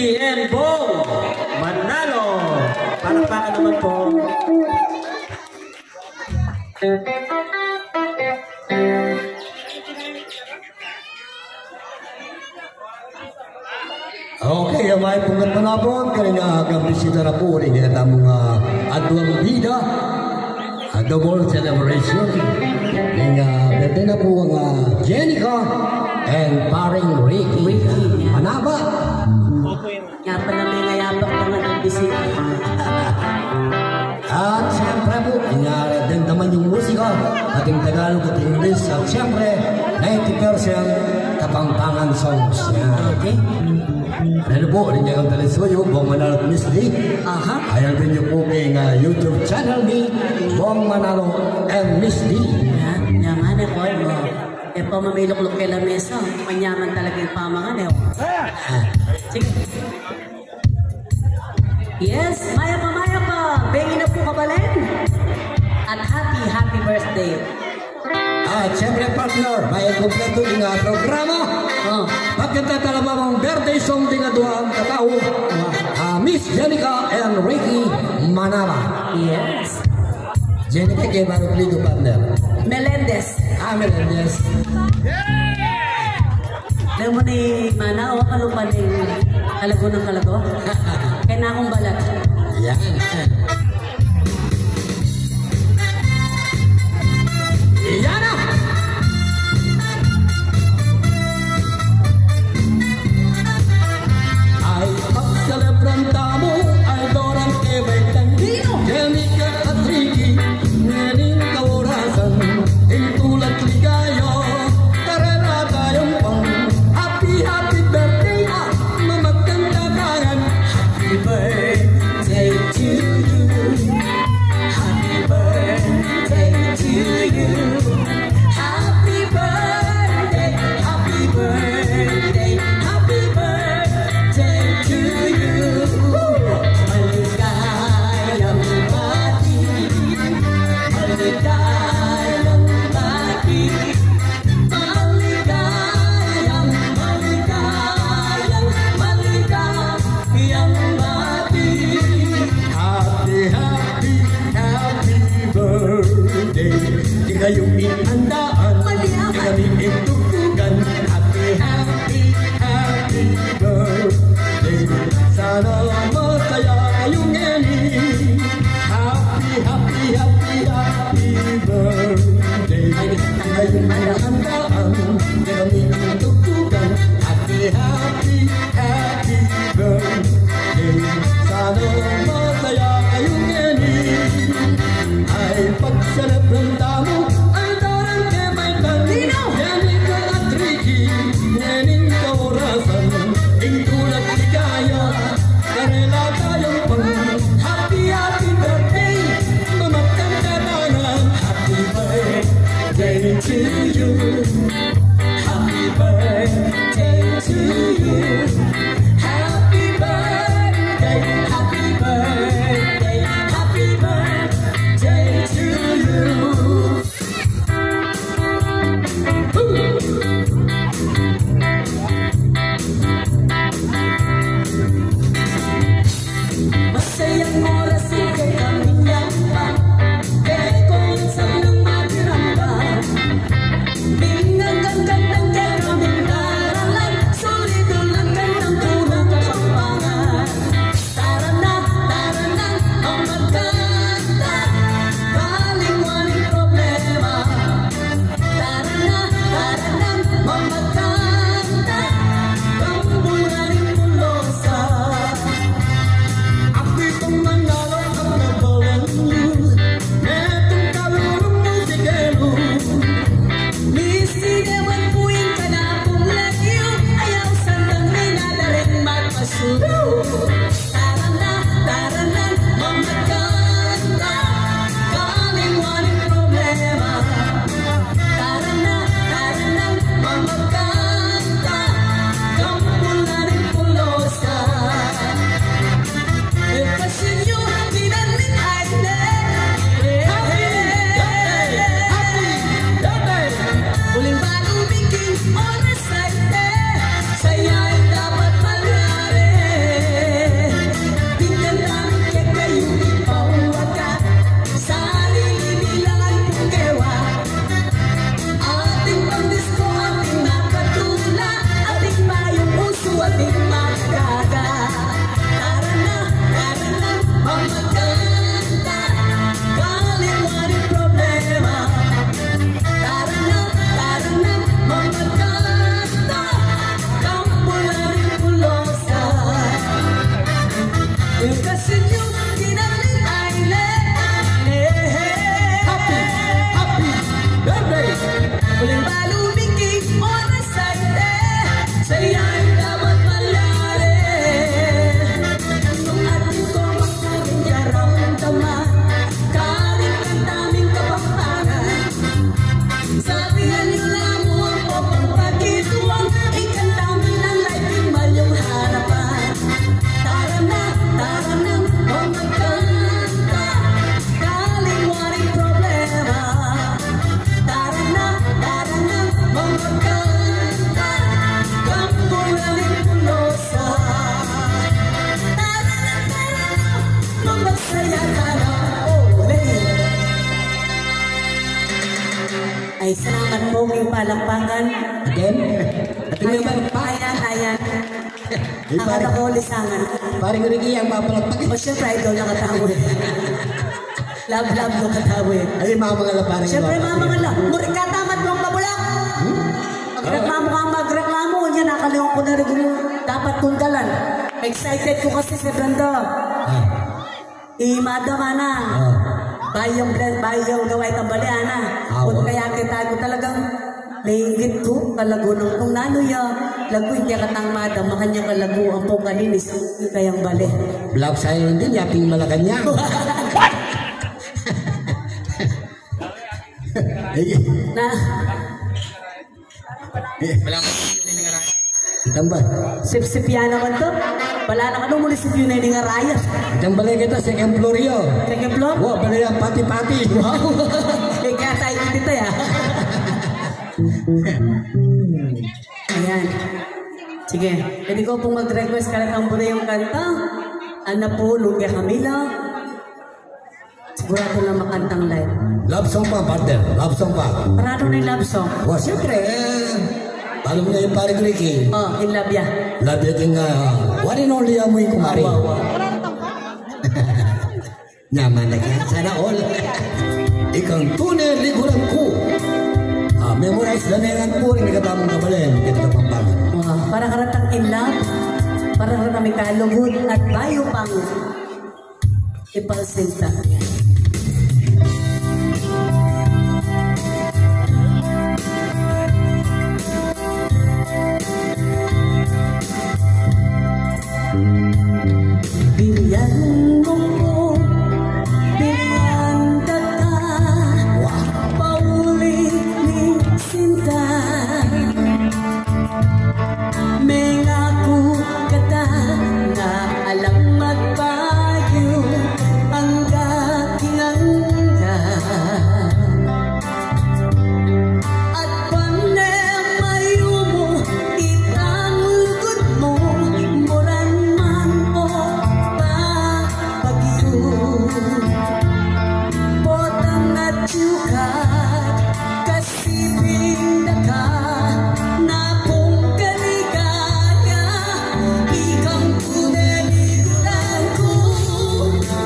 Ricky and Bong Manalo. Palakpakan naman po. Okay, may pungat manapon kanina agang bisita na po rin kita mga adwang bida double celebration nga birthday na po ang Jenica and paring Ricky Manaba. Nga pala may nayapak naman ang bisita. At siyempre po, inara din naman yung musika, ating Tagalog at English, at siyempre 90% Kapampangan songs. Okay. Ano po, rin niya ang talisuyo, Bong Manalo at Miss Lee. Ayaw din niyo po kay YouTube channel ni Bong Manalo and Miss Lee. Yaman ako, eh pa mamiluklok kay lamesa, manyaman talaga yung pamangan eh. Sige. Yes, maya pa, bengi na po kabalen. At happy birthday. At siyempre partner, may kompleto din nga programa. Pagkanta talaga mong birthday song din nga doon katao. Miss Jenica and Ricky Manaba. Yes. Jenica kay baru plito partner. Melendez. Melendez. Alam mo ni Mana, o kalupan ng kalago ng kalago? Kaya na akong balat. Yan. Yan na! Ay pagselebran tamo, ay dorang kebaikan Jenica at Ricky, ngening kaurasan Intulad ligaya, karena tayong pang Happy birthday, mamagkanda kangan Happy birthday to you. Happy birthday to you. Happy birthday, happy birthday, happy birthday to you. Maligayang bati, maligayang bati, maligayang bati. Happy birthday. Di kayong ihandaan, di kami itutugan. Happy birthday. Sana masaya kayong ngeni. Happy birthday. Di kayong ihandaan, di kami itutugan. Happy birthday. Sana masaya kayong ngeni. Ay pagselebran tamo, ay darang kebaikan Jenica at Ricky, ngening kaurasan Intulad ligaya, karena tayong pang Happy birthday, mamagkanda tangan Happy birthday to you. Happy birthday to you. Happy birthday, happy birthday, happy birthday to you. Masayang oras ikay kaming yakap, kaya ko minsan nang matirambang. Bingang gandang kaya kaming daralan, sulit ulang kanyang tunang kapampangan. Tara na, ang magkanta, baliwaning problema. Tara na, ang magkanta, kambunaning pulosa. Ako'y Manalo ang nagawan news, netong kalulong musikero. Misigawan puwing ka na kung lagyo, ayaw sandang minadaling magpasulo. Tara na, ang magkanta, kaliwaning problema. Tara na, ang magkanta, kambunaning pulosa. Kasi nyo, dinaling ay Happy birthday! Uling balubiging oras ay saya'y dapat mangyari. Kasi yung kinaling island. Happy, happy birthday! Uling balumingking on the side. Saya'y dapat malari. Nung ating ko magkaring karamdaman, karing ang daming kapampangan. Sabihan niyo lang mo ang popang pagkituwang, ikantamin ng lighting malyong harapan. Tara na, magkanta, kaliwaring problema. Tara na, magkanta, kampuraling pulosa. Tara na, magsaya ka na, ole. Ay, salamat po yung palakpakan. Again? At yung mga Ayan. Akala ko lisangan. Parang ko rin ang papalagpagin. O syempre, idol na katawa. Love no katawa. Ay, mga parang Syempre, mga la. Murikatamat mong mabulak. Nagmamukhang magreklamo. Yan, nakaliwan ko na rin yung dapat tunggalan. Excited ko kasi si Brando. Madama na. Bayong gaway tambalian na. Kung kaya kita ko talagang nainggit ko, kalago ng kung nanoya, lago hindi katang madam, makanya kalago ang pong kalinis, kayang bali. Black silent din, yaping Malacanang. Na, Itambal. sip-sip yan naman to. Wala na ka nung muli sip yun na yung rayas. Itambal kita sa Emplorio. Second floor? Wow, balay ang pati-pati. Wow. Kaya tayo dito ya. Ayan. Sige. Pwede ko pong mag-request ka lang muna yung kanta. Ana po, Lugia Camila. Sigurado na makantang live. Love song pa, partner. Love song pa. Parado na yung love song. Wow, siyempre. Alam mo na yung pare Ricky. Oh, in love ya. Love yating one and only amoy kumari. Nyaman na kaya. Sana all. Ikang tunay liguran ko. Memorize na nga po rin nagatamang kabalin. Ito na pampangan. Para karatang in love. Para karatang may kalugod at bayo pang ipalsinta. Bigyan mo ko, bigyan ka pauli ni Sinta. May ngaku kata na alam magbayo ang kakinganga. At panemayo mo, itang lugod mo, muran man o bagyo. Potang at yukat, kasipin na ka, na kung kaligaya, ikang tuneliguran ko,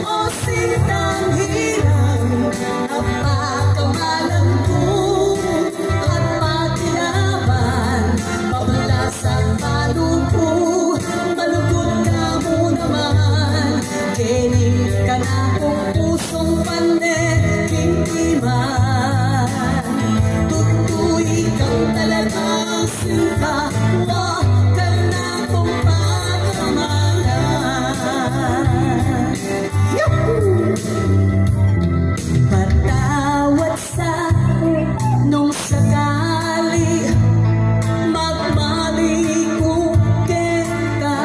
o sintang hirang, napakamalam ko, at pakilaban, pabalasan malupo, malugod ka mo naman, kining ka na kung pusong paneking iman. Tutuloy kang talagang sinta, wag ka na kung pagkamalan. Patawad sa nung sakali magmali ko kita.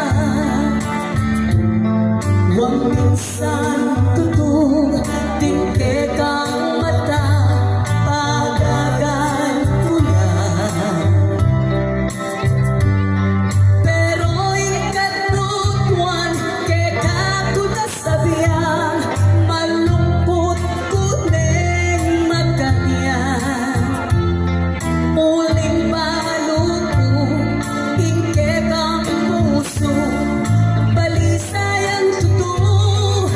Huwag minsan tutug, tingke kang mata, pagagan ko na. Pero ikatutuan, kaya ko nasabihan, malungkot ko neng magkanyan. Muling baluko, tingke kang puso, balisay ang totoo,